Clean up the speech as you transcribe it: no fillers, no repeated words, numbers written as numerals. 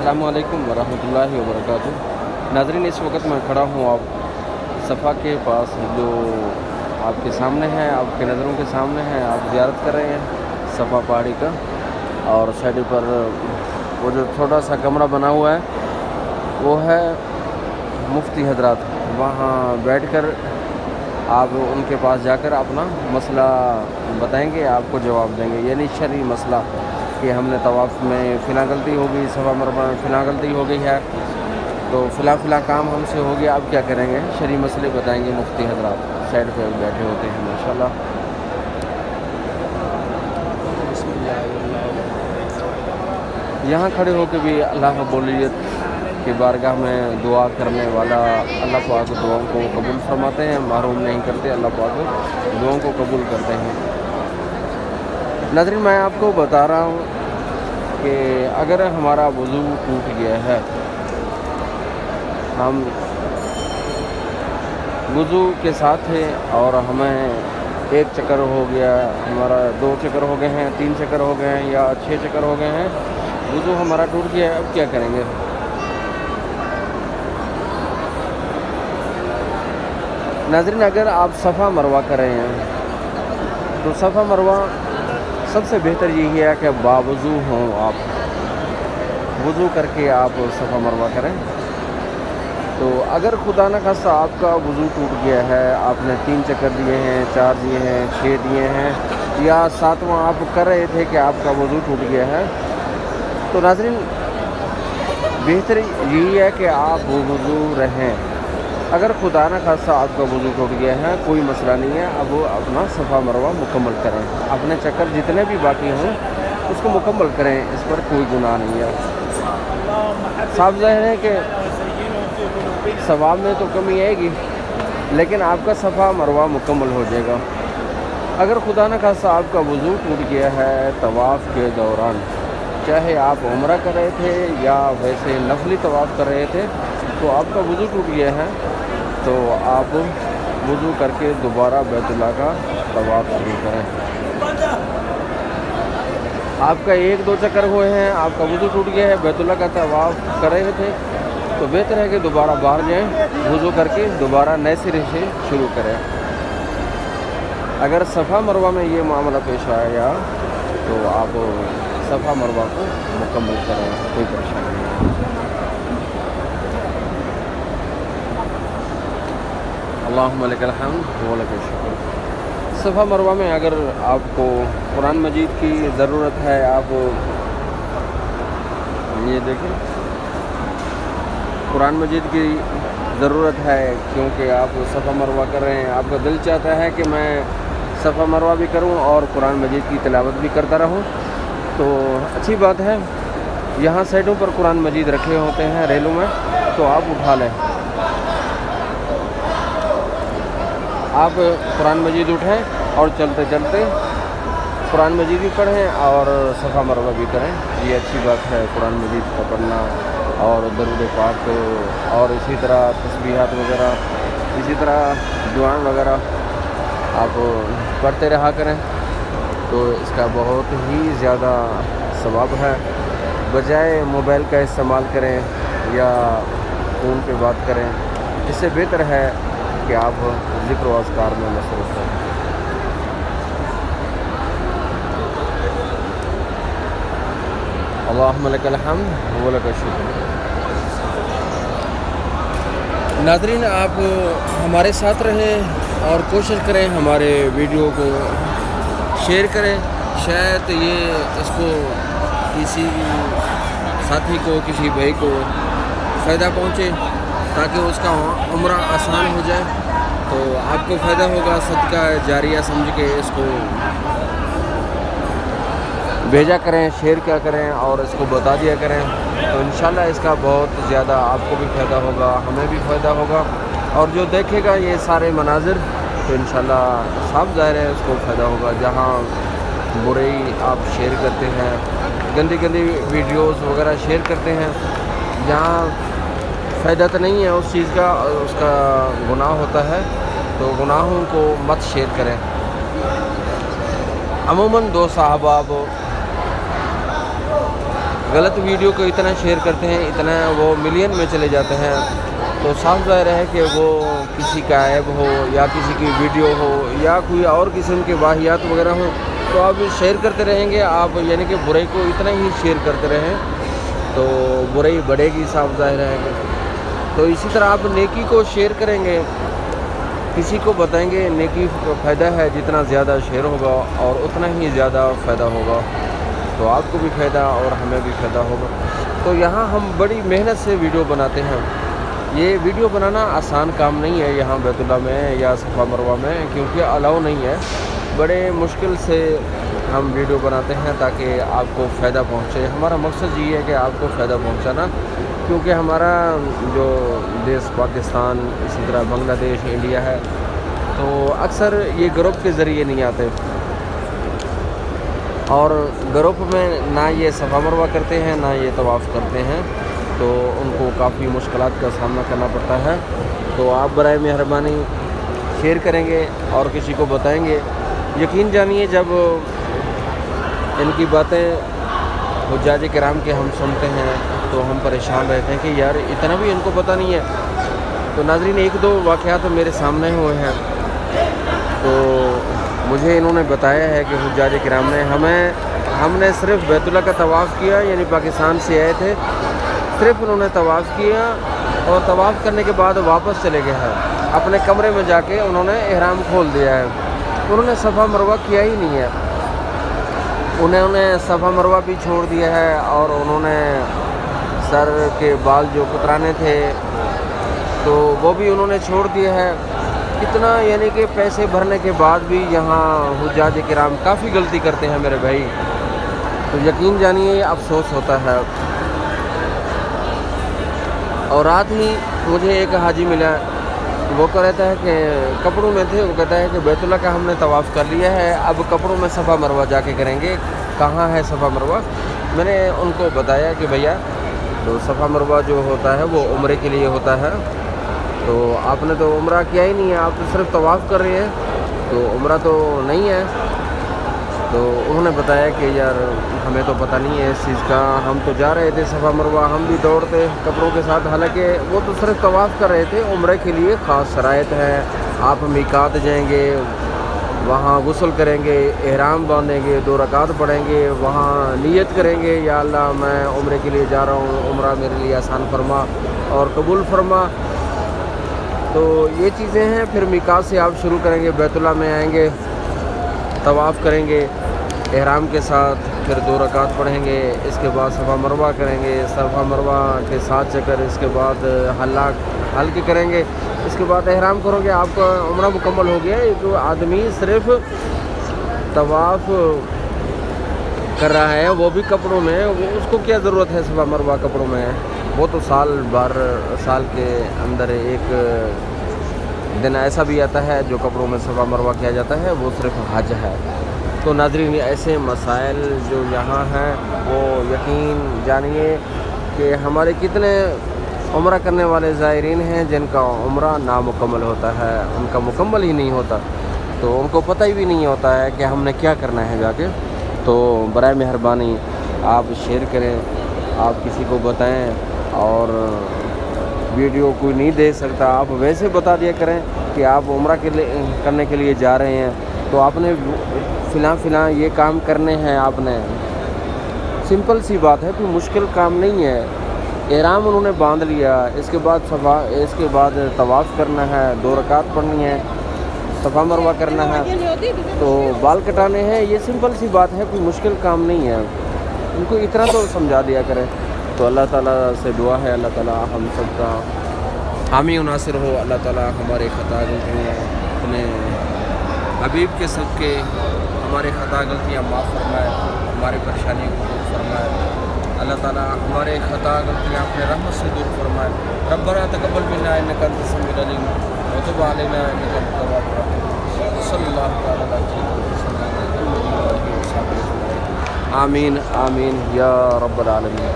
अस्सलामु अलैकुम वरहमतुल्लाहि वबरकातुह। नाज़रीन, इस वक्त मैं खड़ा हूँ आप सफ़ा के पास, जो आपके सामने है, आपके नज़रों के सामने है। आप ज़ियारत कर रहे हैं सफ़ा पहाड़ी का, और साइड पर वो जो छोटा सा कमरा बना हुआ है वो है मुफ्ती हजरात। वहाँ बैठकर आप उनके पास जाकर अपना मसला बताएंगे, आपको जवाब देंगे, यानी शरई मसला कि हमने तवाफ़ में फ़िला गलती हो गई, सफ़ा मरवा में फ़िला गलती हो गई है, तो फ़िला काम हमसे हो गया, आप क्या करेंगे, शरई मसले बताएंगे मुफ्ती हजरात। साइड पे बैठे होते हैं माशाल्लाह। यहाँ खड़े होकर भी अल्लाह रब्बुल की बारगाह में दुआ करने वाला अल्लाह पाक दुआओं को कबूल फरमाते हैं, महरूम नहीं करते, अल्लाह पाक दुआओं को कबूल करते हैं। नाज़रीन, मैं आपको बता रहा हूँ कि अगर हमारा वज़ू टूट गया है, हम वज़ू के साथ थे और हमें एक चक्कर हो गया, हमारा 2 चक्कर हो गए हैं, 3 चक्कर हो गए हैं, या 6 चक्कर हो गए हैं, वज़ू हमारा टूट गया है, अब क्या करेंगे? नाज़रीन, अगर आप सफ़ा मरवा कर रहे हैं तो सफ़ा मरवा सबसे बेहतर यही है कि बावज़ू हों, आप वज़ू करके आप सफ़ा मरवा करें। तो अगर खुदा न खास्ता आपका वज़ू टूट गया है, आपने 3 चक्कर दिए हैं, 4 दिए हैं, 6 दिए हैं, या 7वां आप कर रहे थे कि आपका वज़ू टूट गया है, तो नाज़रीन बेहतर यही है कि आप वज़ू रहें। अगर खुदा न खास्ता आपका वज़ू टूट गया है, कोई मसला नहीं है, अब वो अपना सफ़ा मरवा मुकम्मल करें, अपने चक्कर जितने भी बाकी हों उसको मुकम्मल करें, इस पर कोई गुनाह नहीं है। साफ ज़ाहिर है कि सवाब में तो कमी आएगी, लेकिन आपका सफ़ा मरवा मुकम्मल हो जाएगा। अगर खुदा न खास्ता आपका वज़ू टूट गया है तवाफ़ के दौरान, चाहे आप उम्रा कर रहे थे या वैसे नफली तवाफ़ कर रहे थे, तो आपका वज़ू टूट गया है, तो आप वज़ू करके दोबारा बैतुल्लाह का तवाफ़ शुरू करें। आपका 1-2 चक्कर हुए हैं, आपका वज़ू टूट गया है, बैतुल्लाह का तवाफ़ कर रहे थे, तो बेहतर है कि दोबारा बाहर जाएं, वज़ू करके दोबारा नए सिरे से शुरू करें। अगर सफ़ा मरवा में ये मामला पेश आया तो आप सफ़ा मरवा को मुकम्मल करें, कोई परेशानी नहीं है। अल्लाहुम्मा लकल हम्द व लकल शुक्र। सफ़ा मरवा में अगर आपको कुरान मजीद की ज़रूरत है, आप ये देखें, कुरान मजीद की ज़रूरत है, क्योंकि आप सफ़ा मरवा कर रहे हैं, आपका दिल चाहता है कि मैं सफ़ा मरवा भी करूं और कुरान मजीद की तिलावत भी करता रहूं, तो अच्छी बात है। यहाँ साइडों पर कुरान मजीद रखे होते हैं रेलों में, तो आप उठा लें, आप कुरान मजीद उठें और चलते चलते कुरान मजीद भी पढ़ें और सफ़ा मरवा भी करें। ये अच्छी बात है कुरान मजीद का पढ़ना, और दरूद पाक, और इसी तरह तस्बीहात वगैरह, इसी तरह दुआएं वगैरह आप पढ़ते रहा करें, तो इसका बहुत ही ज़्यादा सवाब है। बजाय मोबाइल का इस्तेमाल करें या फ़ोन पे बात करें, इससे बेहतर है कि आप ज़िक्र व अज़कार में मसरूफ़ हैं। अल्लाहुम्मा लकल हम्द व लकल शुक्र। नाज़रीन, आप हमारे साथ रहें और कोशिश करें हमारे वीडियो को शेयर करें, शायद ये इसको किसी साथी को, किसी भाई को फ़ायदा पहुँचे, ताकि उसका उम्रा आसान हो जाए, तो आपको फ़ायदा होगा। सदका जारिया समझ के इसको भेजा करें, शेयर किया करें और इसको बता दिया करें, तो इंशाल्लाह इसका बहुत ज़्यादा आपको भी फ़ायदा होगा, हमें भी फ़ायदा होगा, और जो देखेगा ये सारे मनाजिर, तो इंशाल्लाह साफ ज़ाहिर है उसको फ़ायदा होगा। जहाँ बुराई आप शेयर करते हैं, गंदी गंदी वीडियोस वगैरह शेयर करते हैं, जहाँ फ़ायदा तो नहीं है उस चीज़ का, उसका गुनाह होता है, तो गुनाहों को मत शेयर करें। अमूमन 2 साहबा गलत वीडियो को इतना शेयर करते हैं, इतना वो मिलियन में चले जाते हैं, तो साफ ज़ाहिर है कि वो किसी का ऐब हो या किसी की वीडियो हो या कोई और किस्म के वाहियात वगैरह हो, तो आप शेयर करते रहेंगे, आप यानी कि बुराई को इतना ही शेयर करते रहें तो बुराई बढ़ेगी, साफ ज़ाहिर है। तो इसी तरह आप नेकी को शेयर करेंगे, किसी को बताएंगे नेकी का फ़ायदा है, जितना ज़्यादा शेयर होगा और उतना ही ज़्यादा फ़ायदा होगा, तो आपको भी फ़ायदा और हमें भी फ़ायदा होगा। तो यहाँ हम बड़ी मेहनत से वीडियो बनाते हैं। ये वीडियो बनाना आसान काम नहीं है यहाँ बैतुल्लाह में या सफ़ा मरवा में, क्योंकि अलाउ नहीं है। बड़े मुश्किल से हम वीडियो बनाते हैं ताकि आपको फ़ायदा पहुँचे। हमारा मकसद ये है कि आपको फ़ायदा पहुँचाना, क्योंकि हमारा जो देश पाकिस्तान, इसी तरह बांग्लादेश, इंडिया है, तो अक्सर ये ग्रुप के ज़रिए नहीं आते और ग्रुप में ना ये सफ़ा मरवा करते हैं ना ये तवाफ़ करते हैं, तो उनको काफ़ी मुश्किलात का सामना करना पड़ता है। तो आप बराए मेहरबानी शेयर करेंगे और किसी को बताएंगे। यकीन जानिए जब इनकी बातें हुज्जाज किराम के हम सुनते हैं तो हम परेशान रहते हैं कि यार इतना भी इनको पता नहीं है। तो नाज़रीन, एक दो वाक़यात मेरे सामने हुए हैं, तो मुझे इन्होंने बताया है कि हुज्जाज किराम ने हमने सिर्फ़ बैतुल्लाह का तवाफ़ किया, यानी पाकिस्तान से आए थे, सिर्फ़ उन्होंने तवाफ़ किया और तवाफ़ करने के बाद वापस चले गए हैं। अपने कमरे में जाके उन्होंने इहराम खोल दिया है, उन्होंने सफ़ा मरवा किया ही नहीं है। उन्होंने सफ़ा मरवा भी छोड़ दिया है और उन्होंने सर के बाल जो कुतराने थे तो वो भी उन्होंने छोड़ दिया है। इतना यानी कि पैसे भरने के बाद भी यहाँ हुज्जाज किराम काफ़ी गलती करते हैं मेरे भाई, तो यकीन जानिए अफसोस होता है। और रात ही मुझे एक हाजी मिला, वो कहता है कि कपड़ों में थे, वो कहता है कि बैतुल्लाह का हमने तवाफ़ कर लिया है, अब कपड़ों में सफ़ा मरवा जाके करेंगे। कहाँ है सफ़ा मरवा? मैंने उनको बताया कि भैया तो सफ़ा मरवा जो होता है वो उम्रे के लिए होता है, तो आपने तो उम्रा किया ही नहीं है, आप तो सिर्फ तवाफ़ कर रहे हैं, तो उम्रा तो नहीं है। तो उन्होंने बताया कि यार हमें तो पता नहीं है इस चीज़ का, हम तो जा रहे थे सफ़ा मरवा, हम भी दौड़ते कपड़ों के साथ, हालांकि वो तो सिर्फ तवाफ़ कर रहे थे। उम्रे के लिए ख़ास शराइत है, आप मीकात जाएंगे, वहाँ गुस्ल करेंगे, एहराम बांधेंगे, 2 रकात पढ़ेंगे, वहाँ नियत करेंगे या अल्लाह मैं उम्रे के लिए जा रहा हूँ, उम्रा मेरे लिए आसान फरमा और कबूल फरमा। तो ये चीज़ें हैं। फिर मीकात से आप शुरू करेंगे, बैतुल्लाह में आएंगे, तवाफ़ करेंगे एहराम के साथ, फिर 2 रकात पढ़ेंगे, इसके बाद सफ़ा मरवा करेंगे, सफ़ा मरवा के 7 चक्कर, इसके बाद हल्के करेंगे, इसके बाद एहराम करोगे, आपका उम्रा मुकम्मल हो गया। एक आदमी सिर्फ तवाफ़ कर रहा है, वो भी कपड़ों में, वो उसको क्या ज़रूरत है सफ़ा मरवा कपड़ों में? वो तो साल के अंदर एक दिन ऐसा भी आता है जो कपड़ों में सफ़ा मरवा किया जाता है, वो सिर्फ हज है। तो नाज़रीन, ऐसे मसाइल जो यहाँ हैं वो यकीन जानिए कि हमारे कितने उम्रा करने वाले ज़ायरीन हैं जिनका उम्रा नामुकम्मल होता है, उनका मुकम्मल ही नहीं होता, तो उनको पता ही भी नहीं होता है कि हमने क्या करना है जाके। तो बराए मेहरबानी आप शेयर करें, आप किसी को बताएं, और वीडियो कोई नहीं दे सकता, आप वैसे बता दिया करें कि आप उम्रा करने के लिए जा रहे हैं, तो आपने फ़िलहाल ये काम करने हैं, आपने सिंपल सी बात है, कोई मुश्किल काम नहीं है। एहराम उन्होंने बांध लिया, इसके बाद तवाफ़ करना है, 2 रकात पढ़नी है, सफ़ा मरवा करना है, तो बाल कटाने हैं, ये सिंपल सी बात है, कोई मुश्किल काम नहीं है। उनको इतना तो समझा दिया करें। तो अल्लाह ताला से दुआ है, अल्लाह ताला हम सब का हामी और नासिर हो, अल्लाह ताला हमारे ख़ता गलतियाँ अपने हबीब के सदक़े हमारे ख़ता गलतियाँ माफ़ फरमाए, हमारे परेशानियों को दूर फरमाए। अल्लाह ताला हमारे ख़ता गलतियाँ अपने रहमत से दूर फरमाए। रब्बना तक़ब्बल मिन्ना इन्नका अंतस समीउल अलीम व तुब अलैना इन्नका अंतत तव्वाबुर रहीम। सल्लल्लाहु तआला अलैहि वसल्लम। आमीन आमीन या रब्बल आलमीन।